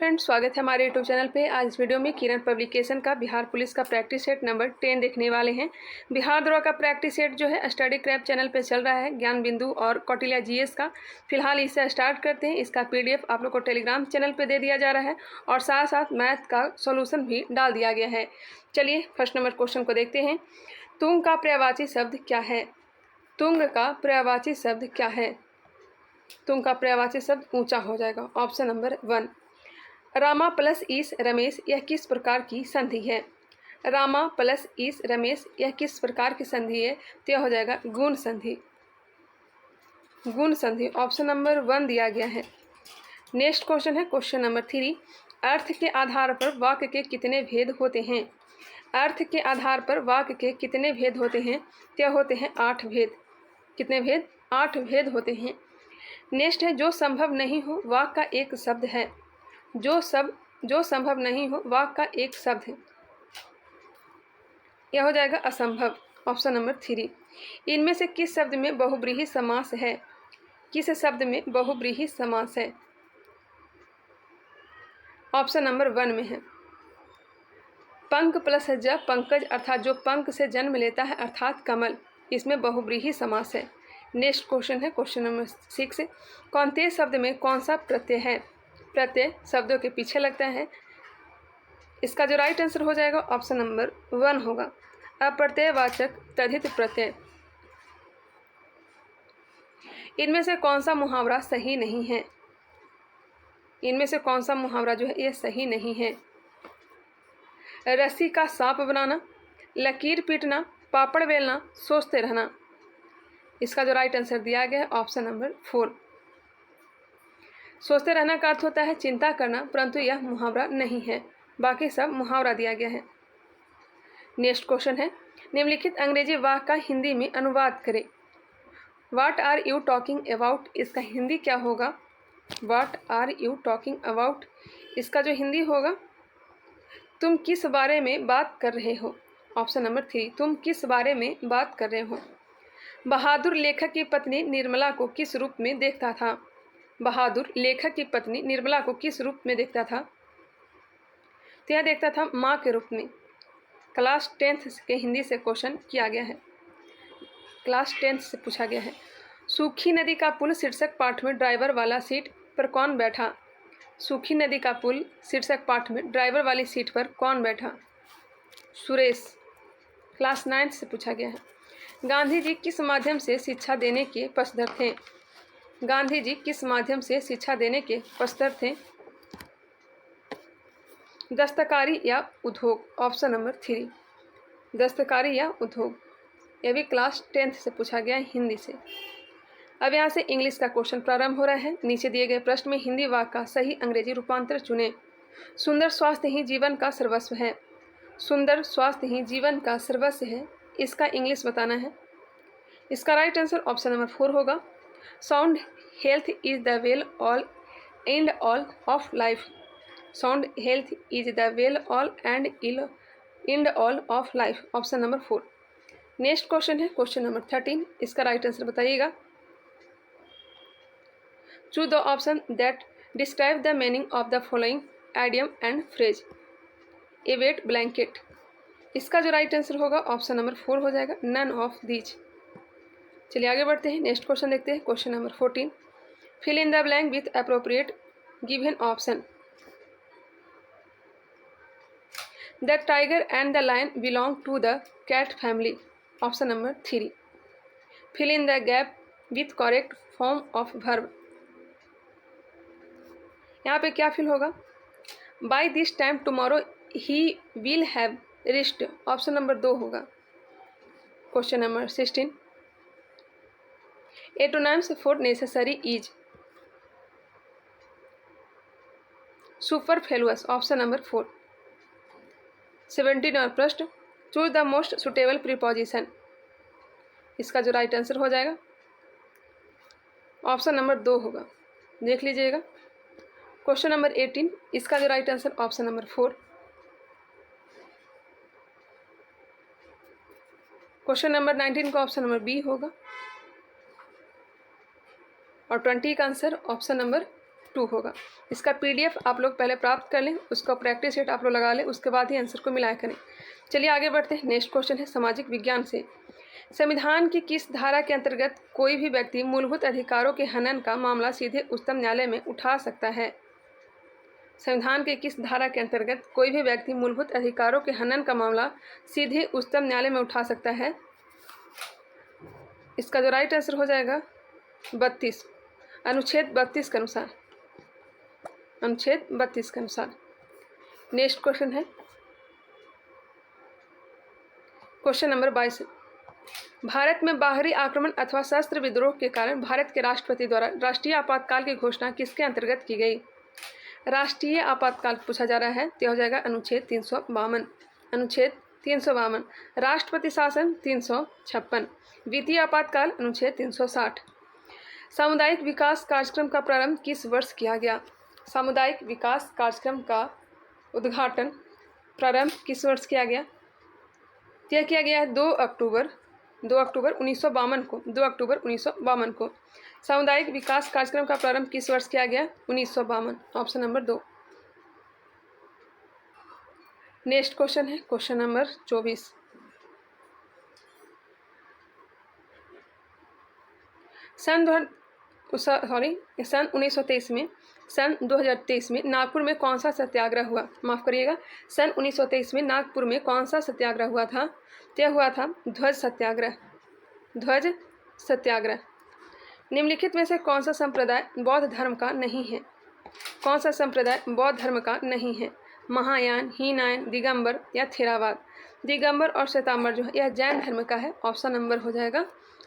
Friends, स्वागत है हमारे यूट्यूब चैनल पे। आज इस वीडियो में किरण पब्लिकेशन का बिहार पुलिस का प्रैक्टिस सेट नंबर 10 देखने वाले हैं। बिहार द्रोह का प्रैक्टिस सेट जो है स्टडी क्रैप चैनल पे चल रहा है, ज्ञान बिंदु और कौटिल्या जीएस का। फिलहाल इसे स्टार्ट करते हैं। इसका पीडीएफ आप लोग को टेलीग्राम चैनल पर दे दिया जा रहा है और साथ साथ मैथ का सोल्यूशन भी डाल दिया गया है। चलिए फर्स्ट नंबर क्वेश्चन को देखते हैं। तुंग का पर्यायवाची शब्द क्या है? तुंग का पर्यायवाची शब्द क्या है? तुंग का पर्यायवाची शब्द ऊंचा हो जाएगा। Option number 1। रामा प्लस ईस रमेश, यह किस प्रकार की संधि है? रामा प्लस ईस रमेश, यह किस प्रकार की संधि है? तो यह हो जाएगा गुण संधि। गुण संधि ऑप्शन नंबर 1 दिया गया है। नेक्स्ट क्वेश्चन है क्वेश्चन नंबर 3। अर्थ के आधार पर वाक्य के कितने भेद होते हैं? अर्थ के आधार पर वाक्य के कितने भेद होते हैं? तो यह होते हैं 8 भेद। कितने भेद? 8 भेद होते हैं। नेक्स्ट है जो संभव नहीं हो वाक्य का एक शब्द है। जो संभव नहीं हो वाक्य का एक शब्द है, यह हो जाएगा असंभव। Option number 3। इनमें से किस शब्द में बहुब्रीहि समास है? किस शब्द में बहुब्रीहि समास है? ऑप्शन नंबर 1 में है। पंक प्लस ज पंकज, अर्थात जो पंक से जन्म लेता है अर्थात कमल, इसमें बहुब्रीहि समास है। नेक्स्ट क्वेश्चन है क्वेश्चन नंबर 6। कौनते शब्द में कौन सा प्रत्यय है? प्रत्यय शब्दों के पीछे लगता है। इसका जो राइट आंसर हो जाएगा ऑप्शन नंबर 1 होगा। अप्रत्ययवाचक तद्धित प्रत्यय। इनमें से कौन सा मुहावरा सही नहीं है? इनमें से कौन सा मुहावरा जो है ये सही नहीं है? रस्सी का सांप बनाना, लकीर पीटना, पापड़ बेलना, सोचते रहना। इसका जो राइट आंसर दिया गया है ऑप्शन नंबर 4। सोचते रहना का अर्थ होता है चिंता करना, परंतु यह मुहावरा नहीं है, बाकी सब मुहावरा दिया गया है। नेक्स्ट क्वेश्चन है निम्नलिखित अंग्रेजी वाक्य का हिंदी में अनुवाद करें। What are you talking about, इसका हिंदी क्या होगा? What are you talking about, इसका जो हिंदी होगा तुम किस बारे में बात कर रहे हो? Option number 3। तुम किस बारे में बात कर रहे हो? बहादुर लेखक की पत्नी निर्मला को किस रूप में देखता था? बहादुर लेखक की पत्नी निर्मला को किस रूप में देखता था? तो यह देखता था माँ के रूप में। क्लास 10th के हिंदी से क्वेश्चन किया गया है, क्लास 10th से पूछा गया है। सूखी नदी का पुल शीर्षक पाठ में ड्राइवर वाला सीट पर कौन बैठा? सूखी नदी का पुल शीर्षक पाठ में ड्राइवर वाली सीट पर कौन बैठा? सुरेश। क्लास 9th से पूछा गया है। गांधी जी किस माध्यम से शिक्षा देने के पक्षधर थे? गांधी जी किस माध्यम से शिक्षा देने के पक्षधर थे? दस्तकारी या उद्योग। Option number 3। दस्तकारी या उद्योग। यह भी क्लास 10th से पूछा गया है हिंदी से। अब यहाँ से इंग्लिश का क्वेश्चन प्रारंभ हो रहा है। नीचे दिए गए प्रश्न में हिंदी वाक्य का सही अंग्रेजी रूपांतर चुनें। सुंदर स्वास्थ्य ही जीवन का सर्वस्व है। सुंदर स्वास्थ्य ही जीवन का सर्वस्व है, इसका इंग्लिश बताना है। इसका राइट आंसर ऑप्शन नंबर 4 होगा। Sound health is the well all and all of life. Sound health is the well all and and all of life. Option number 4। Next question है क्वेश्चन नंबर 13। इसका right answer बताइएगा। Choose the option that describe the meaning of the following idiom and phrase. A wait blanket. इसका जो right answer होगा option number 4 हो जाएगा, none of these. चलिए आगे बढ़ते हैं। नेक्स्ट क्वेश्चन देखते हैं question number 14। Fill in the blank with appropriate given option. The tiger and the lion belong to the cat family. Option number 3। Fill in the gap with correct form of verb. यहाँ पे क्या fill होगा? By this time tomorrow he will have reached. Option number 2 होगा। Question number 16। Antonyms for necessary is superfluous. Option number 4। 17 और प्रश्न choose the most suitable preposition. इसका जो right answer हो जाएगा ऑप्शन नंबर 2 होगा, देख लीजिएगा। Question number 18। इसका जो right answer option number 4। Question number 19 का ऑप्शन नंबर बी होगा और 20 का आंसर ऑप्शन नंबर 2 होगा। इसका PDF आप लोग पहले प्राप्त कर लें, उसका प्रैक्टिस सेट आप लोग लगा लें, उसके बाद ही आंसर को मिलाया करें। चलिए आगे बढ़ते हैं। नेक्स्ट क्वेश्चन है सामाजिक विज्ञान से। संविधान की किस धारा के अंतर्गत कोई भी व्यक्ति मूलभूत अधिकारों के हनन का मामला सीधे उच्चतम न्यायालय में उठा सकता है? संविधान के किस धारा के अंतर्गत कोई भी व्यक्ति मूलभूत अधिकारों के हनन का मामला सीधे उच्चतम न्यायालय में उठा सकता है? इसका जो राइट आंसर हो जाएगा 32, अनुच्छेद 32 के अनुसार, अनुच्छेद 32 के अनुसार। नेक्स्ट क्वेश्चन है क्वेश्चन नंबर 22। भारत में बाहरी आक्रमण अथवा शस्त्र विद्रोह के कारण भारत के राष्ट्रपति द्वारा राष्ट्रीय आपातकाल की घोषणा किसके अंतर्गत की गई? राष्ट्रीय आपातकाल पूछा जा रहा है तो हो जाएगा अनुच्छेद 352, अनुच्छेद 352। राष्ट्रपति शासन 356। वित्तीय आपातकाल अनुच्छेद 360। सामुदायिक विकास कार्यक्रम का प्रारंभ किस वर्ष किया गया? सामुदायिक विकास कार्यक्रम का उद्घाटन प्रारंभ किस वर्ष किया गया? यह किया गया है 2 अक्टूबर 1952 को। 2 अक्टूबर 1952 को सामुदायिक विकास कार्यक्रम का प्रारंभ किस वर्ष किया गया? 1952, ऑप्शन नंबर 2। नेक्स्ट क्वेश्चन है क्वेश्चन नंबर 24। सन 2023 में नागपुर में कौन सा सत्याग्रह हुआ? माफ़ करिएगा, सन 1923 में नागपुर में कौन सा सत्याग्रह हुआ था? यह हुआ था ध्वज सत्याग्रह। ध्वज सत्याग्रह। निम्नलिखित में से कौन सा संप्रदाय बौद्ध धर्म का नहीं है? कौन सा संप्रदाय बौद्ध धर्म का नहीं है? महायान, हीनयान, दिगंबर या थेरावाद? दिगंबर और श्वेतांबर जो है यह जैन धर्म का है, ऑप्शन नंबर हो जाएगा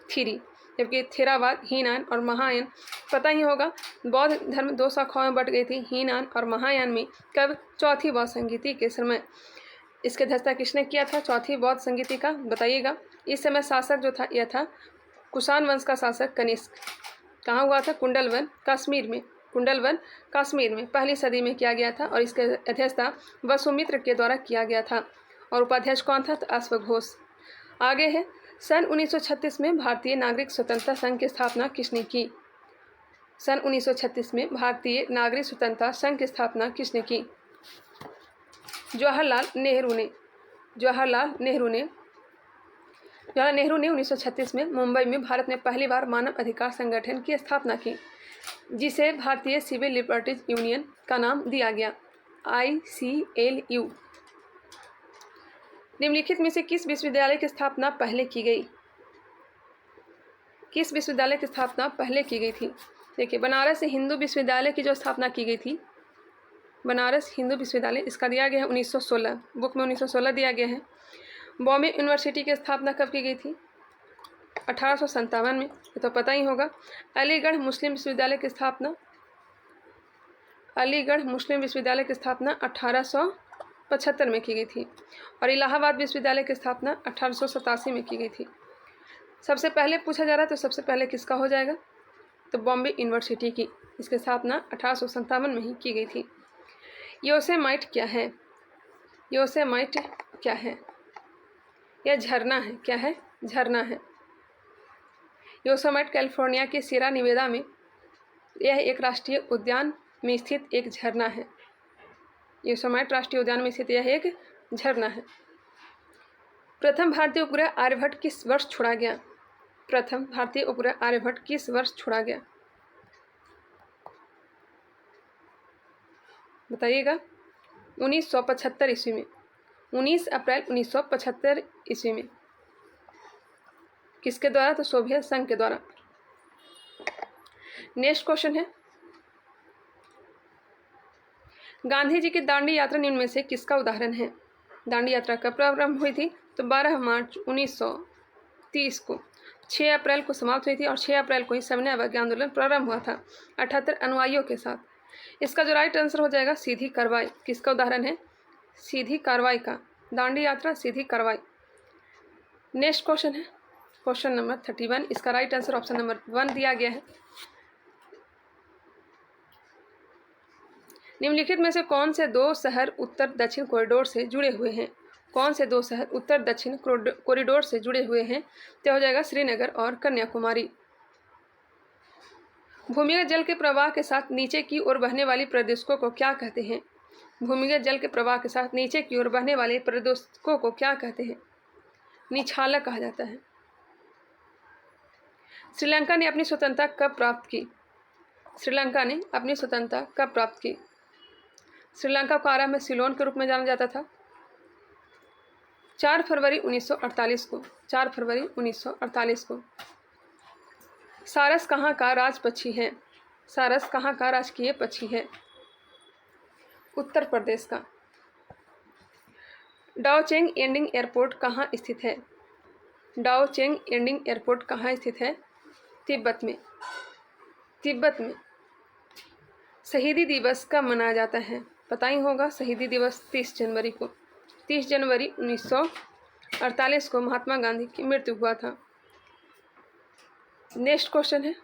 3। जबकि थेरावाद, हीनयान और महायान पता ही होगा, बौद्ध धर्म 2 शाखाओं में बट गई थी, हीनयान और महायान में। कब? चौथी बौद्ध संगीति के समय। इसके अध्यक्षता किसने किया था चौथी बौद्ध संगीति का? बताइएगा। इस समय शासक जो था यह था कुषाण वंश का शासक कनिष्क। कहाँ हुआ था? कुंडलवन, कश्मीर में। कुंडलवन, कश्मीर में 1ली सदी में किया गया था और इसके अध्यक्षता वसुमित्र के द्वारा किया गया था। और उपाध्यक्ष कौन था? तो अश्वघोष। आगे है सन 1936 में भारतीय नागरिक स्वतंत्रता संघ की स्थापना किसने की? सन 1936 में भारतीय नागरिक स्वतंत्रता संघ की स्थापना किसने की? जवाहरलाल नेहरू ने 1936 में मुंबई में भारत में पहली बार मानव अधिकार संगठन की स्थापना की, जिसे भारतीय सिविल लिबर्टीज यूनियन का नाम दिया गया, ICLU। निम्नलिखित में से किस विश्वविद्यालय की स्थापना पहले की गई? किस विश्वविद्यालय की स्थापना पहले की गई थी? देखिए, बनारस हिंदू विश्वविद्यालय की जो स्थापना की गई थी, बनारस हिंदू विश्वविद्यालय, इसका दिया गया है 1916, बुक में 1916 दिया गया है। बॉम्बे यूनिवर्सिटी की स्थापना कब की गई थी? 1857 में, ये तो पता ही होगा। अलीगढ़ मुस्लिम विश्वविद्यालय की स्थापना 1875 में की गई थी और इलाहाबाद विश्वविद्यालय की स्थापना 1887 में की गई थी। सबसे पहले पूछा जा रहा है तो सबसे पहले किसका हो जाएगा? तो बॉम्बे यूनिवर्सिटी की, इसकी स्थापना 1857 में ही की गई थी। योसेमाइट क्या है? योसेमाइट क्या है? यह झरना है। क्या है? झरना है। योसेमाइट कैलिफोर्निया के सियरा नेवादा में यह एक राष्ट्रीय उद्यान में स्थित एक झरना है। योसेमाइट राष्ट्रीय उद्यान में स्थित यह एक झरना है। प्रथम भारतीय उपग्रह आर्यभट्ट किस वर्ष छोड़ा गया? प्रथम भारतीय उपग्रह आर्यभट्ट किस वर्ष छोड़ा गया? बताइएगा। 1975 ईस्वी में, 19 अप्रैल 1975 ईस्वी में। किसके द्वारा? तो सोवियत संघ के द्वारा। नेक्स्ट क्वेश्चन है, गांधी जी की दांडी यात्रा निम्न में से किसका उदाहरण है? दांडी यात्रा कब प्रारंभ हुई थी? तो 12 मार्च 1930 को। 6 अप्रैल को समाप्त हुई थी और 6 अप्रैल को ही सविनय अवज्ञा आंदोलन प्रारंभ हुआ था 78 अनुयायियों के साथ। इसका जो राइट आंसर हो जाएगा सीधी कार्रवाई। किसका उदाहरण है? सीधी कार्रवाई का। दांडी यात्रा, सीधी कार्रवाई। नेक्स्ट क्वेश्चन है क्वेश्चन नंबर 31। इसका राइट आंसर ऑप्शन नंबर 1 दिया गया है। निम्नलिखित में से कौन से 2 शहर उत्तर दक्षिण कॉरिडोर से जुड़े हुए हैं? कौन से 2 शहर उत्तर दक्षिण कॉरिडोर से जुड़े हुए हैं? तो हो जाएगा श्रीनगर और कन्याकुमारी। भूमिगत जल के प्रवाह के साथ नीचे की ओर बहने वाली प्रदेशों को क्या कहते हैं? भूमिगत जल के प्रवाह के साथ नीचे की ओर बहने वाले प्रदेशों को क्या कहते हैं? निछालक कहा जाता है। श्रीलंका ने अपनी स्वतंत्रता कब प्राप्त की? श्रीलंका ने अपनी स्वतंत्रता कब प्राप्त की? श्रीलंका को आरंभ में सिलोन के रूप में जाना जाता था। 4 फरवरी 1948 को 4 फरवरी 1948 को। सारस कहाँ का राज पक्षी है? सारस कहाँ का राजकीय पक्षी है? उत्तर प्रदेश का। डाओचेंग एंडिंग एयरपोर्ट कहाँ स्थित है? डाओचेंग एंडिंग एयरपोर्ट कहाँ स्थित है? तिब्बत में। तिब्बत में। शहीदी दिवस कब मनाया जाता है? पता ही होगा, शहीदी दिवस 30 जनवरी को। 30 जनवरी 1948 को महात्मा गांधी की मृत्यु हुआ था। नेक्स्ट क्वेश्चन है,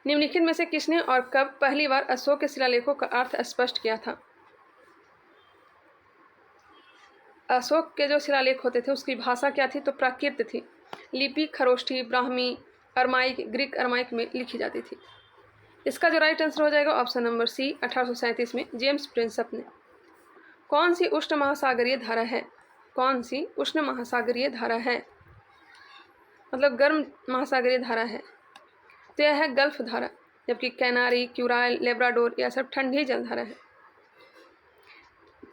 निम्नलिखित में से किसने और कब पहली बार अशोक के शिलालेखों का अर्थ स्पष्ट किया था? अशोक के जो शिलालेख होते थे उसकी भाषा क्या थी? तो प्राकृत थी। लिपि Kharosthi, Brahmi, Aramaic, Greek Aramaic में लिखी जाती थी। इसका जो राइट आंसर हो जाएगा ऑप्शन नंबर सी, 1837 में जेम्स प्रिंसप ने। कौन सी उष्ण महासागरीय धारा है? कौन सी उष्ण महासागरीय धारा है? मतलब गर्म महासागरीय धारा है, तो यह है गल्फ धारा। जबकि कैनारी, क्यूराइल, लेब्राडोर यह सब ठंडी जलधारा है।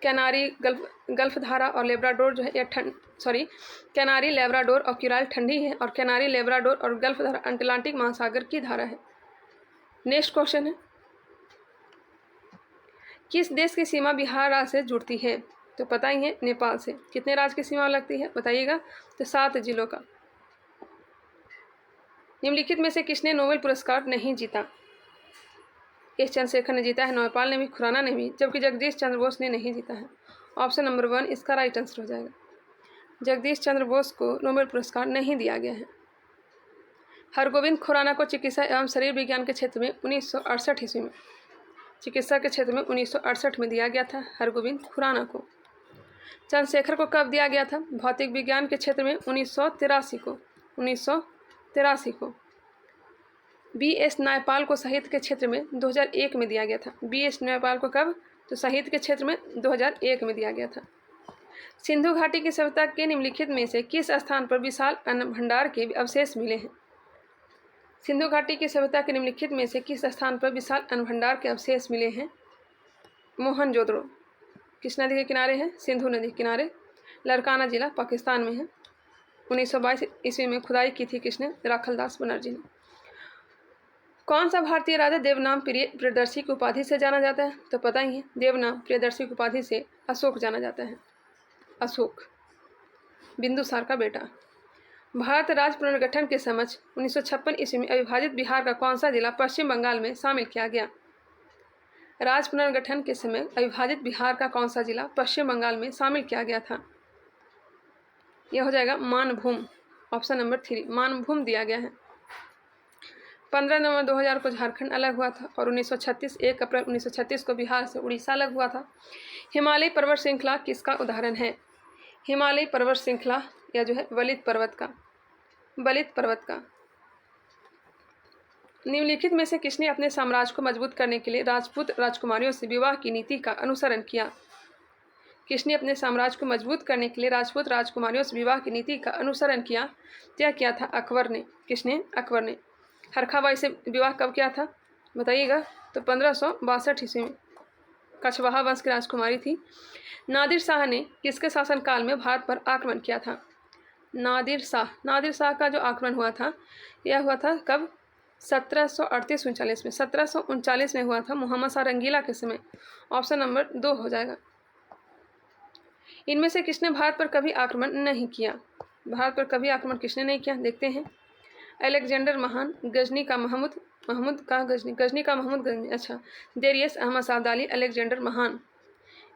कैनारी, गल्फ धारा और लेब्राडोर जो है यह कैनारी, लेब्राडोर और क्यूराइल ठंडी है, और कैनारी, लेब्राडोर और गल्फ धारा अटलांटिक महासागर की धारा है। नेक्स्ट क्वेश्चन है, किस देश की सीमा बिहार राज्य से जुड़ती है? तो पता ही है, नेपाल से। कितने राज्य की सीमा लगती है बताइएगा? तो 7 जिलों का। निम्नलिखित में से किसने नोबेल पुरस्कार नहीं जीता? एस चंद्रशेखर ने जीता है, नौपाल ने भी, खुराना ने भी, जबकि जगदीश चंद्र बोस ने नहीं जीता है। ऑप्शन नंबर 1 इसका राइट आंसर हो जाएगा। जगदीश चंद्र बोस को नोबेल पुरस्कार नहीं दिया गया है। हरगोविंद खुराना को चिकित्सा एवं शरीर विज्ञान के क्षेत्र में 1968 ईस्वी में, चिकित्सा के क्षेत्र में 1968 में दिया गया था हरगोविंद खुराना को। चंद्रशेखर को कब दिया गया था? भौतिक विज्ञान के क्षेत्र में 1983 को। 1983 को। बी.एस. नायपाल को साहित्य के क्षेत्र में 2001 में दिया गया था। बी.एस. नायपाल को कब? तो साहित्य के क्षेत्र में 2001 में दिया गया था। सिंधु घाटी की सभ्यता के निम्नलिखित में से किस स्थान पर विशाल अन्न भंडार के अवशेष मिले हैं? सिंधु घाटी की सभ्यता के निम्नलिखित में से किस स्थान पर विशाल अन्न भंडार के अवशेष मिले हैं? मोहनजोदड़ो। किस नदी के किनारे है? सिंधु नदी के किनारे। लड़काना जिला पाकिस्तान में है। 1922 ईस्वी में खुदाई की थी किसने? राखलदास बनर्जी ने। कौन सा भारतीय राजा देवनाम प्रियदर्शी की उपाधि से जाना जाता है? तो पता ही है, देवनाम प्रियदर्शी की उपाधि से अशोक जाना जाता है। अशोक, बिंदुसार का बेटा। भारत राज्य पुनर्गठन के समय 1956 ईस्वी में अविभाजित बिहार का कौन सा जिला पश्चिम बंगाल में शामिल किया गया? राज्य पुनर्गठन के समय अविभाजित बिहार का कौन सा जिला पश्चिम बंगाल में शामिल किया गया था? यह हो जाएगा मानभूम। ऑप्शन नंबर 3 मानभूम दिया गया है। 15 नवंबर 2000 को झारखंड अलग हुआ था, और 1936 1 अप्रैल 1936 को बिहार से उड़ीसा अलग हुआ था। हिमालय पर्वत श्रृंखला किसका उदाहरण है? हिमालय पर्वत श्रृंखला या जो है बलित पर्वत का। बलित पर्वत का। निम्नलिखित में से किसने अपने साम्राज्य को मजबूत करने के लिए राजपूत राजकुमारियों से विवाह की नीति का अनुसरण किया? किसने अपने साम्राज्य को मजबूत करने के लिए राजपूत राजकुमारियों से विवाह की नीति का अनुसरण किया? क्या किया था? अकबर ने। किसने? अकबर ने। हरखाबाई से विवाह कब किया था बताइएगा? तो 1562 ईस्वी में। कछवाहा वंश की राजकुमारी थी। नादिर शाह ने किसके शासनकाल में भारत पर आक्रमण किया था? नादिर शाह का जो आक्रमण हुआ था यह हुआ था कब? 1738-39 में। 1739 में हुआ था, मोहम्मद शाह रंगीला के समय। ऑप्शन नंबर 2 हो जाएगा। इनमें से किसने भारत पर कभी आक्रमण नहीं किया? भारत पर कभी आक्रमण किसने नहीं किया? देखते हैं। अलेक्जेंडर महान, गजनी का महमूद गजनी। अच्छा, देरियस अहमद सावदाली, अलेक्जेंडर महान।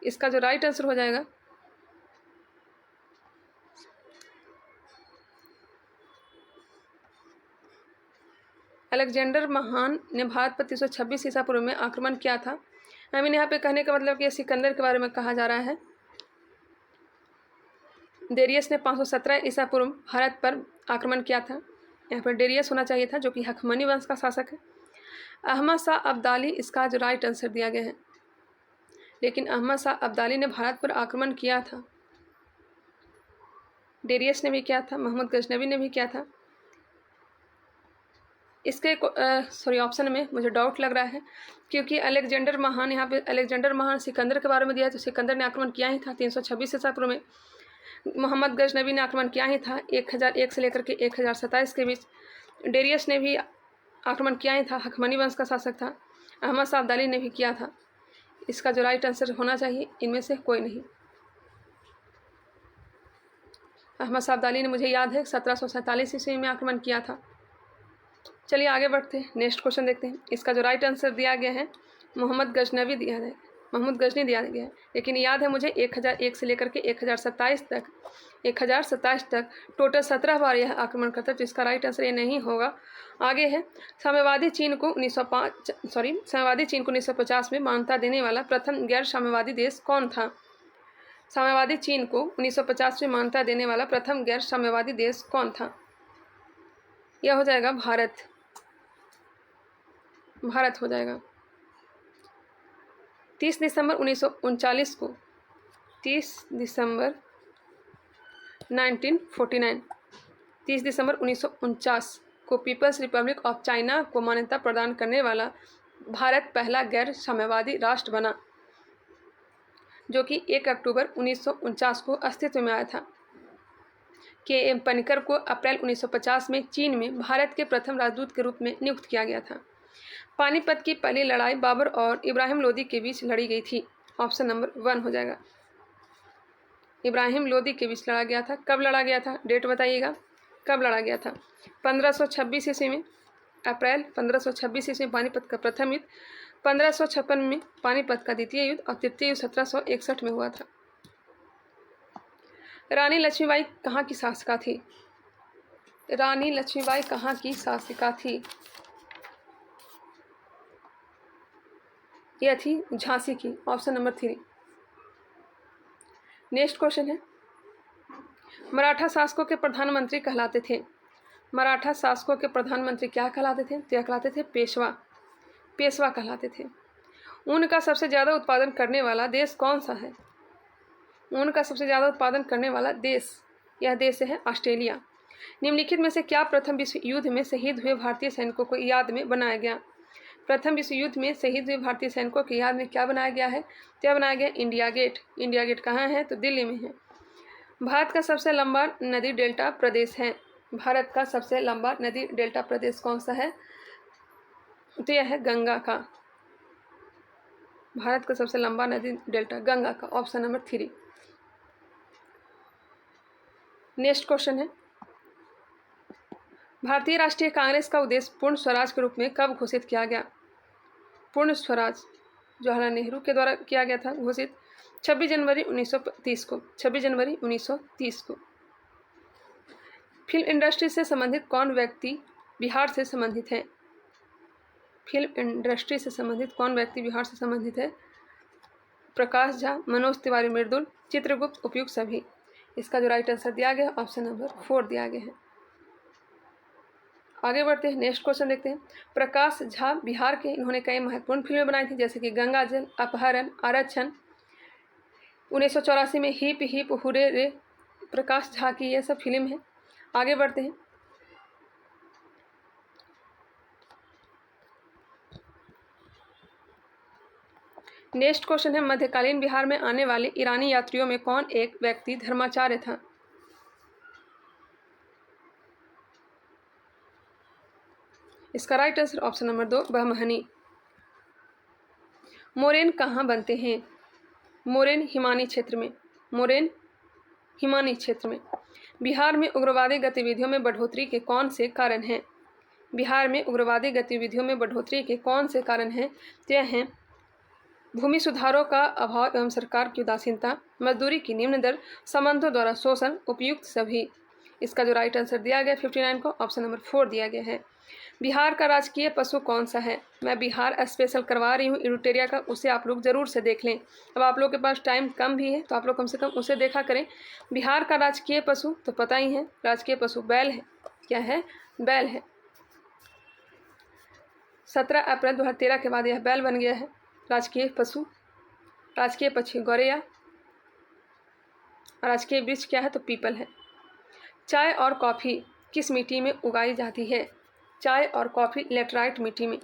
इसका जो राइट आंसर हो जाएगा अलेक्जेंडर महान ने भारत पर 326 ईसा पूर्व में आक्रमण किया था। आई मीन यहाँ पे कहने का मतलब कि सिकंदर के बारे में कहा जा रहा है। देरियस ने 517 ईसा पूर्व भारत पर आक्रमण किया था। यहाँ पर डेरियस होना चाहिए था, जो कि हखमनी वंश का शासक है। अहमद शाह अब्दाली इसका जो राइट आंसर दिया गया है, लेकिन अहमद शाह अब्दाली ने भारत पर आक्रमण किया था। डेरियस ने भी किया था, मोहम्मद गजनवी ने भी किया था। इसके ऑप्शन में मुझे डाउट लग रहा है, क्योंकि अलेक्जेंडर महान, यहाँ पे अलेक्जेंडर महान सिकंदर के बारे में दिया है, तो सिकंदर ने आक्रमण किया ही था 326 ईसा पूर्व में। मोहम्मद गजनवी ने आक्रमण किया ही था 1001 से लेकर के 1027 के बीच। डेरियस ने भी आक्रमण किया ही था, हखमनी वंश का शासक था। अहमद शाह अब्दाली ने भी किया था। इसका जो राइट आंसर होना चाहिए इनमें से कोई नहीं। अहमद शाह अब्दाली ने, मुझे याद है, 1747 ईस्वी में आक्रमण किया था। चलिए आगे बढ़ते हैं, नेक्स्ट क्वेश्चन देखते हैं। इसका जो राइट आंसर दिया गया है मोहम्मद गजनवी दिया है, मोहम्मद गजनी दिया गया है, लेकिन याद है मुझे 1001 से लेकर के 1027 तक टोटल 17 बार यह आक्रमण करता है, तो इसका राइट आंसर ये नहीं होगा। आगे है, साम्यवादी चीन को 1950 में मान्यता देने वाला प्रथम गैर साम्यवादी देश कौन था? साम्यवादी चीन को 1950 में मान्यता देने वाला प्रथम गैर साम्यवादी देश कौन था? यह हो जाएगा भारत। भारत हो जाएगा। 30 दिसंबर 1939 को 30 दिसंबर 1949 को पीपल्स रिपब्लिक ऑफ चाइना को मान्यता प्रदान करने वाला भारत पहला गैर साम्यवादी राष्ट्र बना, जो कि 1 अक्टूबर 1949 को अस्तित्व में आया था। के.एम. पनिकर को अप्रैल 1950 में चीन में भारत के प्रथम राजदूत के रूप में नियुक्त किया गया था। पानीपत की पहली लड़ाई बाबर और इब्राहिम लोदी के बीच लड़ी गई थी। ऑप्शन नंबर 1 हो जाएगा। इब्राहिम लोदी के बीच लड़ा गया था। कब लड़ा गया था? डेट बताइएगा, कब लड़ा गया था? 1526 ईस्वी में, अप्रैल 1526 ईस्वी में पानीपत का प्रथम युद्ध, 1556 में पानीपत का द्वितीय युद्ध और तृतीय युद्ध 1761 में हुआ था। रानी लक्ष्मीबाई कहाँ की शासिका थी? रानी लक्ष्मीबाई कहाँ की शासिका थी? यह थी झांसी की। Option number 3। नेक्स्ट क्वेश्चन है, मराठा शासकों के प्रधानमंत्री कहलाते थे। मराठा शासकों के प्रधानमंत्री क्या कहलाते थे? तो यह कहलाते थे पेशवा। पेशवा कहलाते थे। ऊन का सबसे ज़्यादा उत्पादन करने वाला देश कौन सा है? ऊन का सबसे ज़्यादा उत्पादन करने वाला देश, यह देश है ऑस्ट्रेलिया। निम्नलिखित में से क्या प्रथम विश्व युद्ध में शहीद हुए भारतीय सैनिकों को याद में बनाया गया? प्रथम विश्व युद्ध में शहीद हुए भारतीय सैनिकों की याद में क्या बनाया गया है? क्या बनाया गया? India gate. इंडिया गेट कहाँ है? तो दिल्ली में है। भारत का सबसे लंबा नदी डेल्टा प्रदेश है। भारत का सबसे लंबा नदी डेल्टा प्रदेश कौन सा है? तो यह है गंगा का। भारत का सबसे लंबा नदी डेल्टा गंगा का। Option number 3। नेक्स्ट क्वेश्चन है, भारतीय राष्ट्रीय कांग्रेस का उद्देश्य पूर्ण स्वराज के रूप में कब घोषित किया गया? पूर्ण स्वराज जवाहरलाल नेहरू के द्वारा किया गया था घोषित 26 जनवरी 1930 को। 26 जनवरी 1930 को। फिल्म इंडस्ट्री से संबंधित कौन व्यक्ति बिहार से संबंधित है? फिल्म इंडस्ट्री से संबंधित कौन व्यक्ति बिहार से संबंधित है? प्रकाश झा, मनोज तिवारी मृदुल, चित्रगुप्त, उपयुक्त सभी। इसका जो राइट आंसर दिया गया ऑप्शन नंबर 4 दिया गया है। आगे बढ़ते हैं, नेक्स्ट क्वेश्चन देखते हैं। प्रकाश झा बिहार के, इन्होंने कई महत्वपूर्ण फिल्में बनाई थी, जैसे कि गंगाजल, अपहरण, आरक्षण, 1984 में हिप हिप हुरे रे, प्रकाश झा की ये सब फिल्म है। आगे बढ़ते हैं, नेक्स्ट क्वेश्चन है, मध्यकालीन बिहार में आने वाले ईरानी यात्रियों में कौन एक व्यक्ति धर्माचार्य था? इसका right answer option number 2 Bahmani. Moraine कहाँ बनते हैं? मोरेन हिमानी क्षेत्र में। मोरेन हिमानी क्षेत्र में। बिहार में उग्रवादी गतिविधियों में बढ़ोतरी के कौन से कारण हैं? बिहार में उग्रवादी गतिविधियों में बढ़ोतरी के कौन से कारण हैं? यह हैं भूमि सुधारों का अभाव एवं सरकार की उदासीनता, मजदूरी की निम्न दर, संबंधों द्वारा शोषण, उपयुक्त सभी। इसका जो राइट आंसर दिया गया 59 को ऑप्शन नंबर 4 दिया गया है। बिहार का राजकीय पशु कौन सा है? मैं बिहार स्पेशल करवा रही हूँ इरुटेरिया का, उसे आप लोग ज़रूर से देख लें। अब आप लोग के पास टाइम कम भी है तो आप लोग कम से कम उसे देखा करें। बिहार का राजकीय पशु तो पता ही है, राजकीय पशु बैल है। क्या है? बैल है। 17 अप्रैल 2013 के बाद यह बैल बन गया है राजकीय पशु। राजकीय पक्षी गौरैया। राजकीय वृक्ष क्या है? तो पीपल है। चाय और कॉफ़ी किस मिट्टी में उगाई जाती है? चाय और कॉफ़ी लेटराइट मिट्टी में।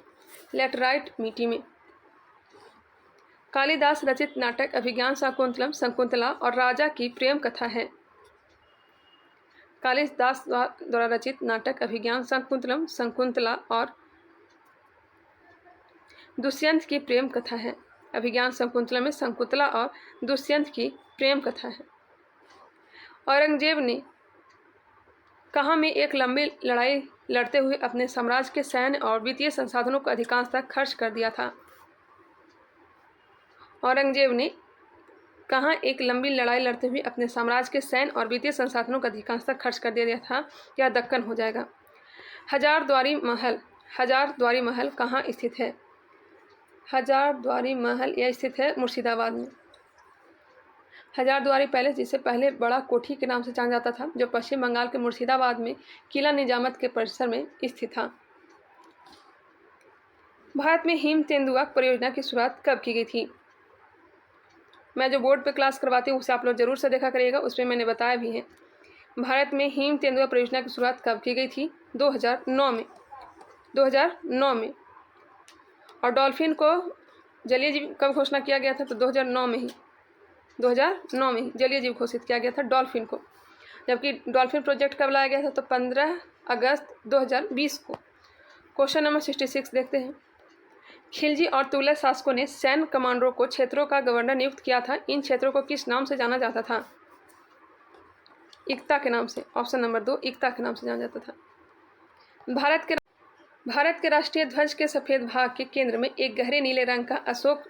लेटराइट मिट्टी में। कालिदास रचित नाटक अभिज्ञान शाकुंतलम शकुंतला और राजा की प्रेम कथा है। कालिदास द्वारा रचित नाटक अभिज्ञान शाकुंतलम शकुंतला और दुष्यंत की प्रेम कथा है। अभिज्ञान शकुंतला में शकुंतला और दुष्यंत की प्रेम कथा है। औरंगजेब ने कहाँ में एक लंबी लड़ाई लड़ते हुए अपने साम्राज्य के सैन्य और वित्तीय संसाधनों का अधिकांशतः खर्च कर दिया था? औरंगजेब ने कहाँ एक लंबी लड़ाई लड़ते हुए अपने साम्राज्य के सैन्य और वित्तीय संसाधनों का अधिकांशतः खर्च कर दिया था? यह दक्कन हो जाएगा। हजारद्वारी महल कहाँ स्थित है? हजारद्वारी महल यह स्थित है मुर्शिदाबाद में। हजारद्वारी पैलेस, जिसे पहले बड़ा कोठी के नाम से जाना जाता था, जो पश्चिम बंगाल के मुर्शिदाबाद में किला निजामत के परिसर में स्थित था। भारत में हिम तेंदुआ परियोजना की शुरुआत कब की गई थी? मैं जो बोर्ड पे क्लास करवाती हूँ उसे आप लोग जरूर से देखा करिएगा, उसमें मैंने बताया भी है। भारत में हिम तेंदुआ परियोजना की शुरुआत कब की गई थी? 2009 में। 2009 में। और डॉल्फिन को जलीय जीव कब घोषणा किया गया था? तो 2009 में ही। 2009 में ही जलीय जीव घोषित किया गया था डॉल्फिन को। जबकि डॉल्फिन प्रोजेक्ट कब लाया गया था? तो 15 अगस्त 2020 को। क्वेश्चन नंबर 66 देखते हैं। खिलजी और तुगलक शासकों ने सैन्य कमांडरों को क्षेत्रों का गवर्नर नियुक्त किया था। इन क्षेत्रों को किस नाम से जाना जाता था? इक्ता के नाम से। ऑप्शन नंबर 2 इक्ता के नाम से जाना जाता था। भारत के राष्ट्रीय ध्वज के सफ़ेद भाग के केंद्र में एक गहरे नीले रंग का अशोक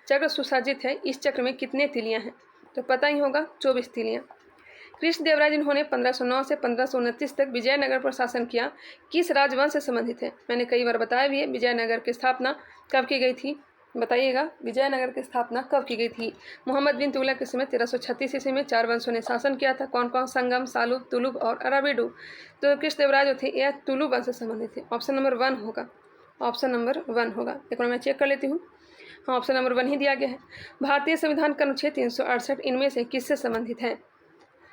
चक्र सुसज्जित है। इस चक्र में कितने तिलियां हैं? तो पता ही होगा, 24 तिलियां। कृष्णदेवराय जिन्होंने 1509 से 1529 तक विजयनगर पर शासन किया, किस राजवंश से संबंधित है? मैंने कई बार बताया भी है। विजयनगर की स्थापना कब की गई थी? बताइएगा, विजयनगर की स्थापना कब की गई थी? मोहम्मद बिन तुगलक के समय 1336 ईस्वी में 4 वंशों ने शासन किया था। कौन कौन? संगम, सालुब, तुलुब और अराबिडु। तो कृष्णदेवराय जो थे यह तुलुब वंश से संबंधित थे। ऑप्शन नंबर 1 होगा। ऑप्शन नंबर 1 होगा। एक बार मैं चेक कर लेती हूँ। हाँ, ऑप्शन नंबर 1 ही दिया गया है। भारतीय संविधान का अनुच्छेद 368 इनमें से किससे संबंधित है?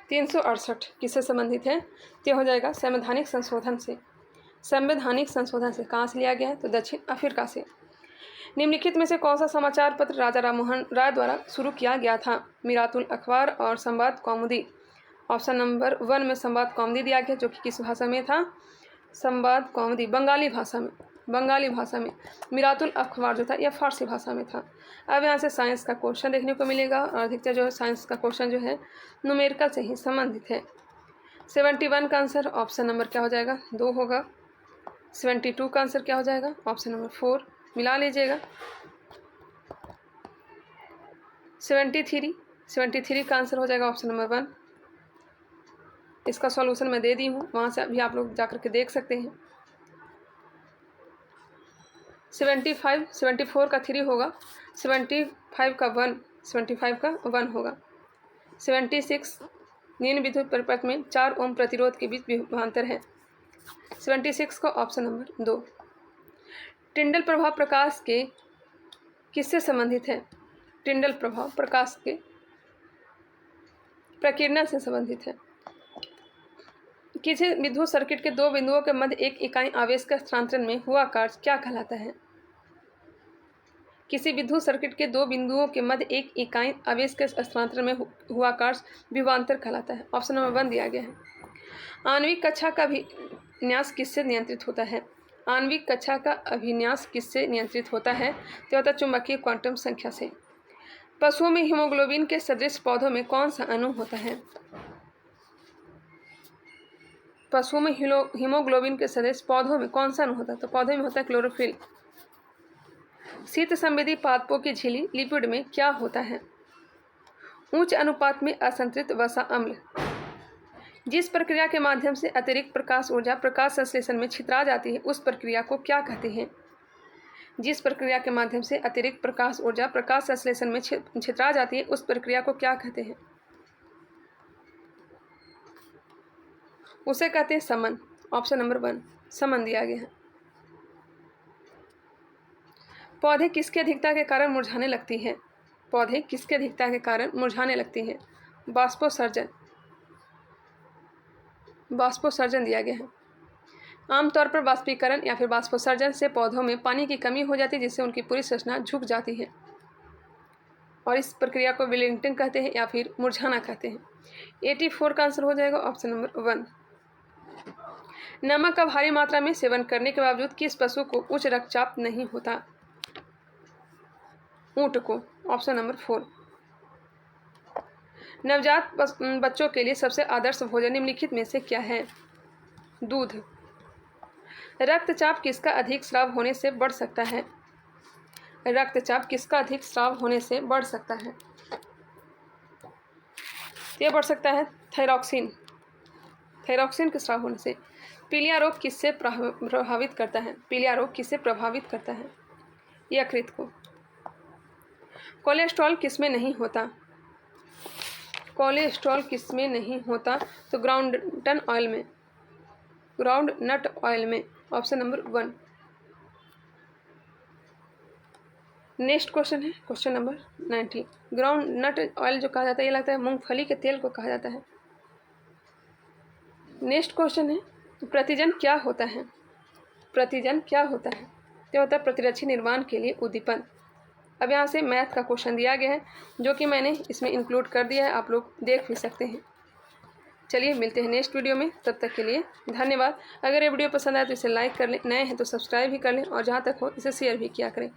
368 किससे संबंधित है? तो हो जाएगा संवैधानिक संशोधन से। संवैधानिक संशोधन से। कहाँ से लिया गया है? तो दक्षिण अफ्रीका से। निम्नलिखित में से कौन सा समाचार पत्र राजा राममोहन राय द्वारा शुरू किया गया था? मीरातुल अखबार और संवाद कौमुदी। ऑप्शन नंबर 1 में संवाद कौमुदी दिया गया, जो कि किस भाषा में था? संवाद कौमुदी बंगाली भाषा में। बंगाली भाषा में। मीरातुल अखबार जो था यह फारसी भाषा में था। अब यहाँ से साइंस का क्वेश्चन देखने को मिलेगा और अधिकतर जो है साइंस का क्वेश्चन जो है न्यूमेरिकल से ही संबंधित है। 71 का आंसर ऑप्शन नंबर क्या हो जाएगा? 2 होगा। 72 का आंसर क्या हो जाएगा? ऑप्शन नंबर 4 मिला लीजिएगा। 73 का आंसर हो जाएगा ऑप्शन नंबर 1। इसका सॉल्यूशन मैं दे दी हूँ, वहाँ से अभी आप लोग जाकर के देख सकते हैं। 74 का 3 होगा। 75 का 1 होगा। 76 निम्न विद्युत परिपथ में 4 ओम प्रतिरोध के बीच विभवांतर है। 76 का ऑप्शन नंबर 2। टिंडल प्रभाव प्रकाश के किससे संबंधित है? टिंडल प्रभाव प्रकाश के प्रकीर्णन से संबंधित है। किसी विद्युत सर्किट के 2 बिंदुओं के मध्य एक इकाई आवेश का स्थानांतरण में हुआ कार्य क्या कहलाता है? किसी विद्युत सर्किट के 2 बिंदुओं के मध्य एक इकाई आवेश के स्थानांतरण में हुआ कार्य विभवांतर कहलाता है। ऑप्शन नंबर 1 दिया गया है। आणविक कक्षा का अभिन्यास किससे नियंत्रित होता है? आणविक कक्षा का अभिन्यास किससे नियंत्रित होता है? तो होता है चुंबकीय क्वांटम संख्या से। पशुओं में हीमोग्लोबिन के सदृश पौधों में कौन सा अणु होता है? पशुओं में हीमोग्लोबिन के सदृश पौधों में कौन सा अणु होता है? तो पौधे में होता है क्लोरोफिल। शीत संवेदी पादपों की झिल्ली लिपिड में क्या होता है? उच्च अनुपात में असंतृप्त वसा अम्ल। जिस प्रक्रिया के माध्यम से अतिरिक्त प्रकाश ऊर्जा प्रकाश संश्लेषण में छितरा जाती है उस प्रक्रिया को क्या कहते हैं? जिस प्रक्रिया के माध्यम से अतिरिक्त प्रकाश ऊर्जा प्रकाश संश्लेषण में छितरा जाती है उस प्रक्रिया को क्या कहते हैं? उसे कहते हैं समन। ऑप्शन नंबर 1 समन दिया गया है। पौधे किसकी अधिकता के कारण मुरझाने लगती है? पौधे किसकी अधिकता के कारण मुरझाने लगती है? बाष्पोत्सर्जन, बाष्पोत्सर्जन दिया गया है। आमतौर पर बाष्पीकरण या फिर बाष्पोत्सर्जन से पौधों में पानी की कमी हो जाती है, जिससे उनकी पूरी संरचना झुक जाती है और इस प्रक्रिया को विलिंटिंग कहते हैं या फिर मुरझाना कहते हैं। 84 का आंसर हो जाएगा ऑप्शन नंबर 1। नमक का भारी मात्रा में सेवन करने के बावजूद किस पशु को उच्च रक्तचाप नहीं होता? ऊंट को, ऑप्शन नंबर 4। नवजात बच्चों के लिए सबसे आदर्श भोजन निम्नलिखित में से क्या है? दूध। रक्तचाप किसका अधिक स्राव होने से बढ़ सकता है? रक्तचाप किसका अधिक स्राव होने से बढ़ सकता है? यह बढ़ सकता है थायरॉक्सिन, थायरॉक्सिन के स्राव होने से। पीलिया रोग किससे प्रभावित करता है? पीलिया रोग किससे प्रभावित करता है? यकृत को। कोलेस्ट्रॉल किसमें नहीं होता? कोलेस्ट्रॉल किसमें नहीं होता? तो ग्राउंडनट ऑयल में, ग्राउंडनट ऑयल में, ऑप्शन नंबर 1। नेक्स्ट क्वेश्चन है क्वेश्चन नंबर 90। ग्राउंडनट ऑयल जो कहा जाता है, ये लगता है मूंगफली के तेल को कहा जाता है। नेक्स्ट क्वेश्चन है प्रतिजन क्या होता है? प्रतिजन क्या होता है? क्या होता है? प्रतिरक्षी निर्माण के लिए उद्दीपन। अब यहाँ से मैथ का क्वेश्चन दिया गया है जो कि मैंने इसमें इंक्लूड कर दिया है, आप लोग देख भी सकते हैं। चलिए मिलते हैं नेक्स्ट वीडियो में, तब तक के लिए धन्यवाद। अगर ये वीडियो पसंद आए तो इसे लाइक कर लें, नए हैं तो सब्सक्राइब भी कर लें और जहाँ तक हो इसे शेयर भी किया करें।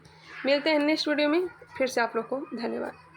मिलते हैं नेक्स्ट वीडियो में, फिर से आप लोग को धन्यवाद।